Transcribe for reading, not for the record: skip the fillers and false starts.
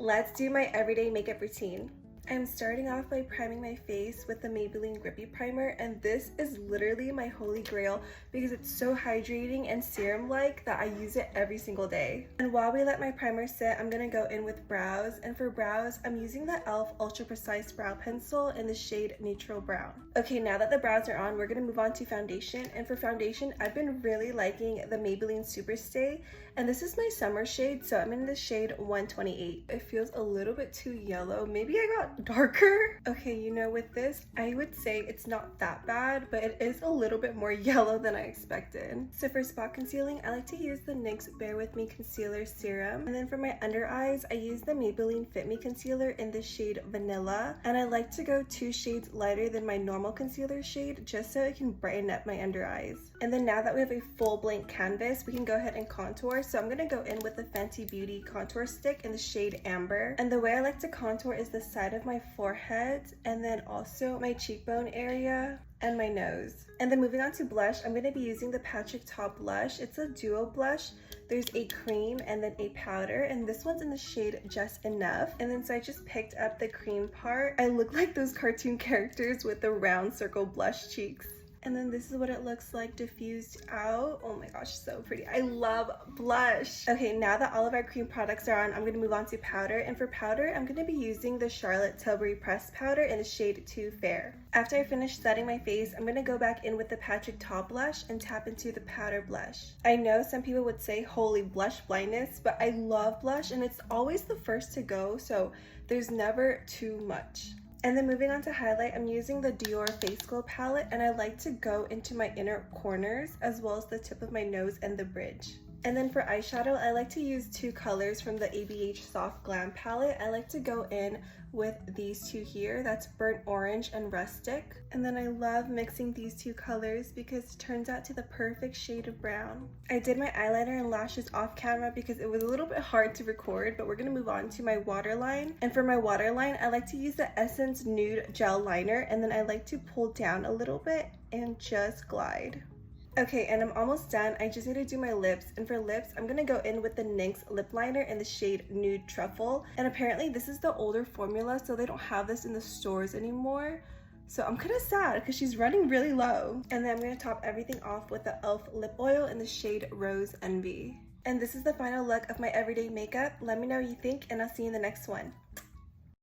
let's do my everyday makeup routine. I'm starting off by priming my face with the Maybelline Grippy Primer, and this is literally my holy grail because it's so hydrating and serum-like that I use it every single day. And while we let my primer sit, I'm gonna go in with brows, and for brows, I'm using the e.l.f. Ultra Precise Brow Pencil in the shade Neutral Brown. Okay, now that the brows are on, we're gonna move on to foundation, and for foundation, I've been really liking the Maybelline Superstay, and this is my summer shade, so I'm in the shade 128. It feels a little bit too yellow. Maybe I got darker. Okay, you know, with this, I would say it's not that bad, but it is a little bit more yellow than I expected. So for spot concealing, I like to use the NYX Bare With Me Concealer Serum. And then for my under eyes, I use the Maybelline Fit Me Concealer in the shade Vanilla. And I like to go 2 shades lighter than my normal concealer shade, just so it can brighten up my under eyes. And then now that we have a full blank canvas, we can go ahead and contour. So I'm gonna go in with the Fenty Beauty Contour Stick in the shade Amber. And the way I like to contour is the side of my forehead, and then also my cheekbone area and my nose. And then moving on to blush, I'm going to be using the Patrick Ta blush. It's a duo blush. There's a cream and then a powder, and this one's in the shade Just Enough. And then so I just picked up the cream part. I look like those cartoon characters with the round circle blush cheeks. And then this is what it looks like diffused out. Oh my gosh, so pretty. I love blush. Okay, now that all of our cream products are on, I'm gonna move on to powder. And for powder, I'm gonna be using the Charlotte Tilbury Pressed Powder in the shade Too Fair. After I finish setting my face, I'm gonna go back in with the Patrick Ta blush and tap into the powder blush. I know some people would say holy blush blindness, but I love blush and it's always the first to go, so there's never too much. And then moving on to highlight, I'm using the Dior Face Glow palette, and I like to go into my inner corners as well as the tip of my nose and the bridge. And then for eyeshadow, I like to use 2 colors from the ABH Soft Glam palette. I like to go in with these 2 here. That's Burnt Orange and Rustic. And then I love mixing these 2 colors because it turns out to the perfect shade of brown. I did my eyeliner and lashes off camera because it was a little bit hard to record, but we're gonna move on to my waterline. And for my waterline, I like to use the Essence Nude Gel Liner, and then I like to pull down a little bit and just glide. Okay, and I'm almost done. I just need to do my lips, and for lips, I'm gonna go in with the NYX lip liner in the shade Nude Truffle. And apparently this is the older formula, so they don't have this in the stores anymore. So I'm kind of sad because she's running really low. And then I'm gonna top everything off with the e.l.f. lip oil in the shade Rose Envy. And this is the final look of my everyday makeup. Let me know what you think, and I'll see you in the next one.